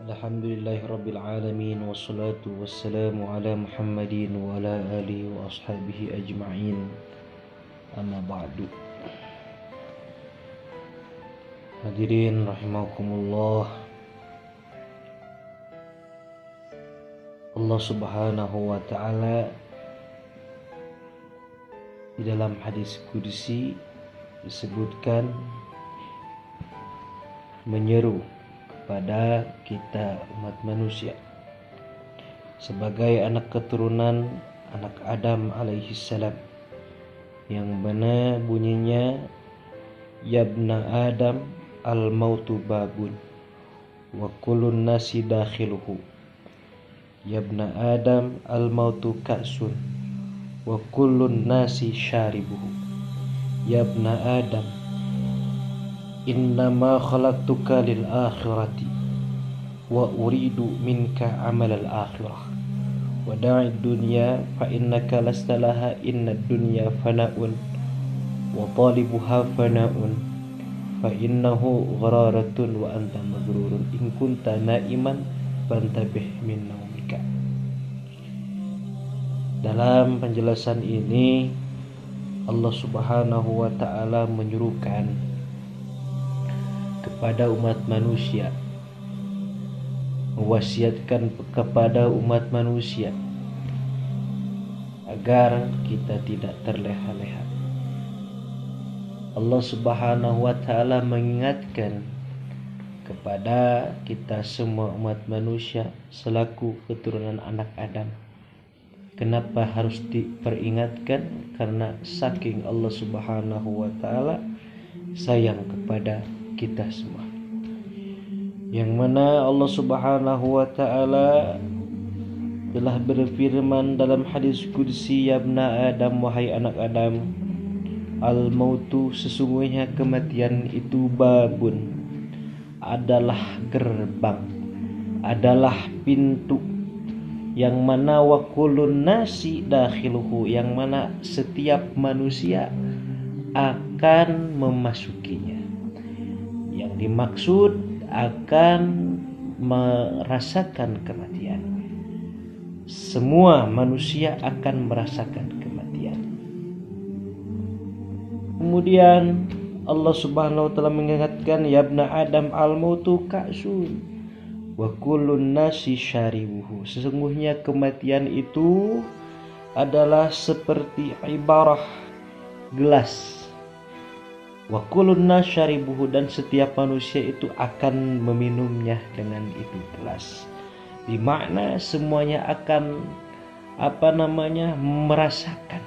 Alhamdulillahirabbil alamin wassalatu wassalamu ala Muhammadin wa ala alihi wa ashabihi ajma'in. Amma ba'du. Hadirin rahimakumullah. Allah Subhanahu wa taala di dalam hadis qudsi disebutkan menyeru kepada kita umat manusia sebagai anak keturunan anak Adam alaihi salam, yang mana bunyinya yabna Adam al-mautu babun wa kullun nasi dakhiluhu, yabna Adam al-mautu ka'sun wa kullun nasi syaribuhu, yabna Adam innama khalaqtuka lil akhirati wa uridu minka amal al akhirah wa da'i dunya fa innaka lasta laha innad dunya fana'un wa talibuha fana'un fa innahu ghararatun wa anta maghrurun in kunta na'iman fantabih min naumika. Dalam penjelasan ini Allah Subhanahu wa taala menyuruhkan kepada umat manusia, mewasiatkan kepada umat manusia agar kita tidak terleha-leha. Allah Subhanahu wa taala mengingatkan kepada kita semua umat manusia selaku keturunan anak Adam. Kenapa harus diperingatkan? Karena saking Allah Subhanahu wa taala sayang kepada kita semua, yang mana Allah Subhanahu wa taala telah berfirman dalam hadis qudsi, ya ibna Adam, wahai anak Adam, al-mautu, sesungguhnya kematian itu, babun, adalah gerbang, adalah pintu, yang mana wa kullun nasi dakhiluhu, yang mana setiap manusia akan memasukinya. Yang dimaksud akan merasakan kematian. Semua manusia akan merasakan kematian. Kemudian Allah Subhanahu wa taala mengingatkan, ya ibna Adam al-mautu ka'sun wa kullun nasi syaribuhu, sesungguhnya kematian itu adalah seperti ibarah gelas, wa kullun nasi syaribuhu, dan setiap manusia itu akan meminumnya dengan itu gelas. Bermakna semuanya akan merasakan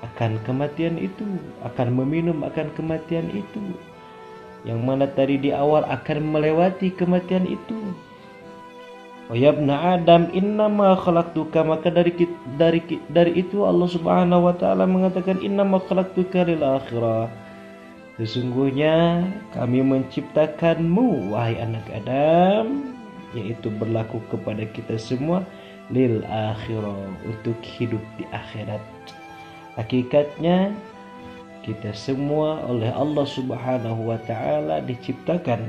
akan kematian itu, akan meminum akan kematian itu, yang mana tadi di awal akan melewati kematian itu. Wa yabna Adam innama khalaqtuka, maka dari itu Allah Subhanahu wa taala mengatakan innama khalaqtuka lil akhirah, sesungguhnya kami menciptakanmu wahai anak Adam, yaitu berlaku kepada kita semua, lil akhirah, untuk hidup di akhirat. Hakikatnya kita semua oleh Allah Subhanahu wa taala diciptakan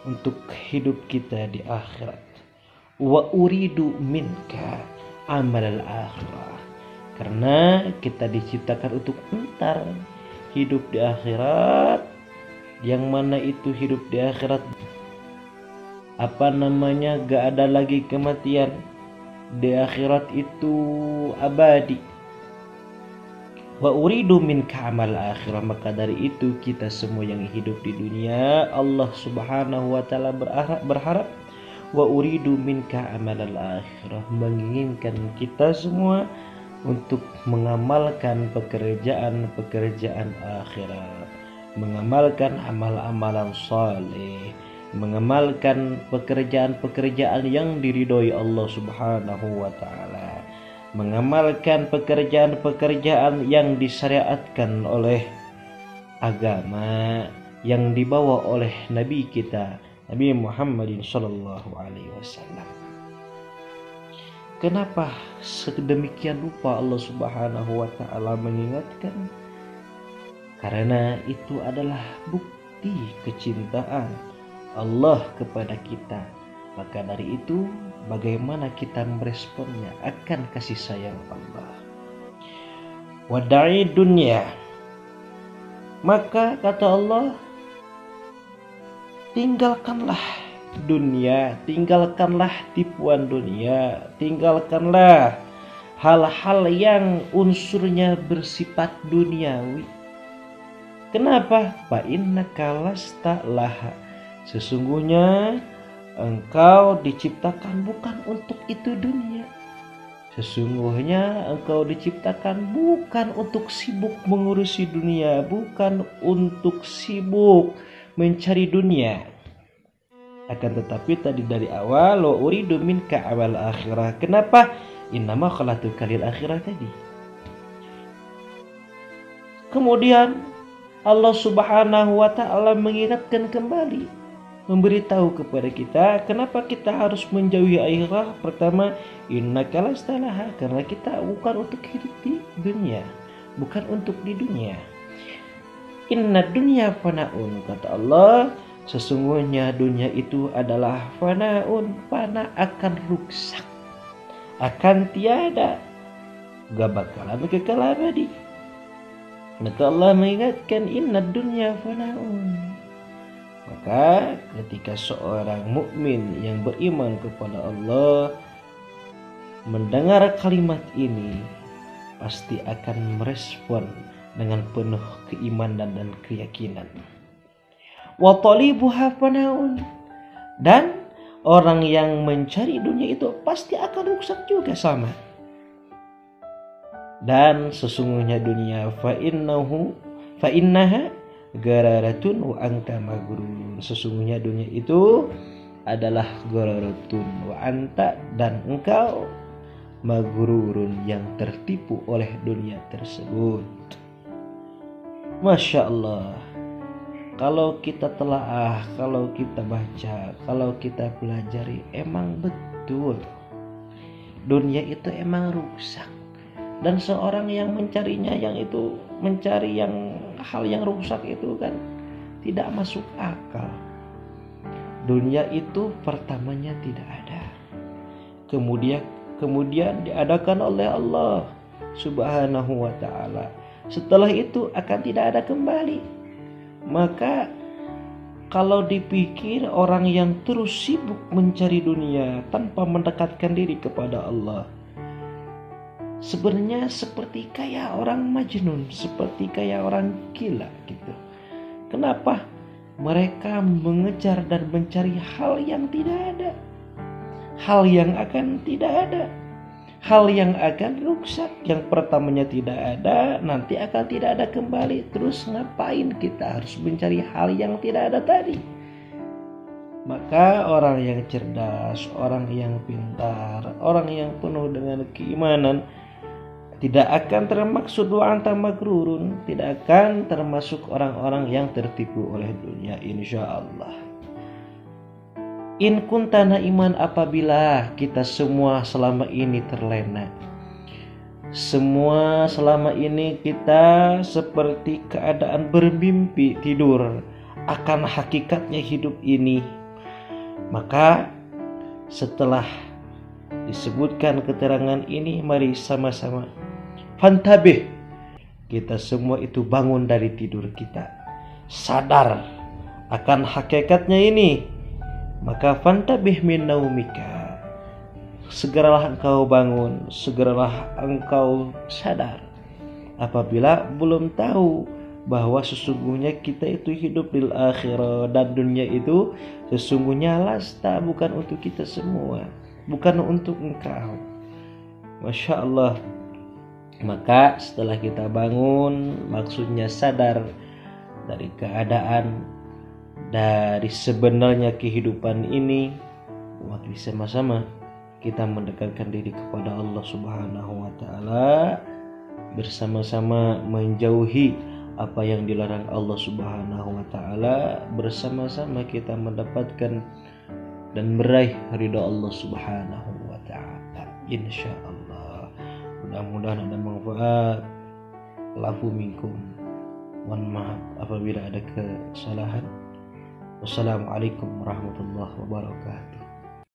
untuk hidup kita di akhirat. Wa uridu minka amal al akhirah, karena kita diciptakan untuk entar hidup di akhirat, yang mana itu hidup di akhirat gak ada lagi kematian. Di akhirat itu abadi. Wa uridu minka amal akhirah, maka dari itu kita semua yang hidup di dunia, Allah Subhanahu wa taala berharap wa uridu minka amal akhirah, menginginkan kita semua untuk mengamalkan pekerjaan-pekerjaan akhirat, mengamalkan amal-amalan saleh, mengamalkan pekerjaan-pekerjaan yang diridhoi Allah Subhanahu wa taala, mengamalkan pekerjaan-pekerjaan yang disyariatkan oleh agama yang dibawa oleh Nabi kita, Nabi Muhammadin sallallahu alaihi wasallam. Kenapa sedemikian rupa Allah Subhanahu wa taala mengingatkan? Karena itu adalah bukti kecintaan Allah kepada kita, Maka dari itu, bagaimana kita meresponnya akan kasih sayang Allah. Wada'i dunya. Maka kata Allah, tinggalkanlah dunia, tinggalkanlah tipuan dunia, tinggalkanlah hal-hal yang unsurnya bersifat duniawi. Kenapa? Fa innaka lasta laha. Sesungguhnya engkau diciptakan bukan untuk itu dunia. Sesungguhnya engkau diciptakan bukan untuk sibuk mengurusi dunia, bukan untuk sibuk mencari dunia. Akan tetapi tadi dari awal, wa uridu minka awal akhirah. Kenapa? Innama khalaqtuka lil akhirah tadi. Kemudian Allah Subhanahu wa taala mengingatkan kembali, memberitahu kepada kita kenapa kita harus menjauhi akhirat. Pertama, innaka lasta laha, karena kita bukan untuk hidup di dunia, bukan untuk di dunia. Inna dunya fanaun, kata Allah, sesungguhnya dunia itu adalah fanaun, fana, akan rusak, akan tiada, gak bakalan kekal abadi. Maka Allah mengingatkan inna dunya fanaun. Maka ketika seorang mukmin yang beriman kepada Allah mendengar kalimat ini, pasti akan merespon dengan penuh keimanan dan keyakinan. Wa talibuha fanaun. Dan orang yang mencari dunia itu pasti akan rusak juga sama. Dan sesungguhnya dunia fa innaha gararatun wa anta maghrurun. Sesungguhnya dunia itu adalah gararatun wa anta, dan engkau maghrurun, yang tertipu oleh dunia tersebut. Masya Allah. Kalau kita telaah, kalau kita baca, kalau kita pelajari, emang betul dunia itu emang rusak. Dan seorang yang mencarinya, yang itu mencari yang hal yang rusak itu kan tidak masuk akal. Dunia itu pertamanya tidak ada, kemudian diadakan oleh Allah Subhanahu wa ta'ala. Setelah itu akan tidak ada kembali. Maka kalau dipikir orang yang terus sibuk mencari dunia tanpa mendekatkan diri kepada Allah, sebenarnya seperti kayak orang majnun, seperti kayak orang gila gitu. Kenapa? Mereka mengejar dan mencari hal yang tidak ada, hal yang akan tidak ada, hal yang akan rusak. Yang pertamanya tidak ada, nanti akan tidak ada kembali. Terus ngapain kita harus mencari hal yang tidak ada tadi? Maka orang yang cerdas, orang yang pintar, orang yang penuh dengan keimanan tidak akan termaksud wa anta magrurun, tidak akan termasuk orang-orang yang tertipu oleh dunia, insyaallah. In kuntana iman, apabila kita semua selama ini terlena, semua selama ini kita seperti keadaan bermimpi tidur akan hakikatnya hidup ini, maka setelah disebutkan keterangan ini, mari sama-sama fantabih, kita semua itu bangun dari tidur kita, sadar akan hakikatnya ini. Maka fantabih min naumika, segeralah engkau bangun, segeralah engkau sadar apabila belum tahu bahwa sesungguhnya kita itu hidup di akhirah, dan dunia itu sesungguhnya lasta, bukan untuk kita semua, bukan untuk engkau. Masya Allah. Maka setelah kita bangun, maksudnya sadar dari keadaan, dari sebenarnya kehidupan ini, mari sama-sama kita mendekatkan diri kepada Allah Subhanahu wa ta'ala, bersama-sama menjauhi apa yang dilarang Allah Subhanahu wa ta'ala, bersama-sama kita mendapatkan dan meraih ridha Allah Subhanahu wa ta'ala, insyaallah. Mudah-mudahan ada manfaat. Lafu minkum, mohon maaf apabila ada kesalahan. Wassalamualaikum warahmatullahi wabarakatuh.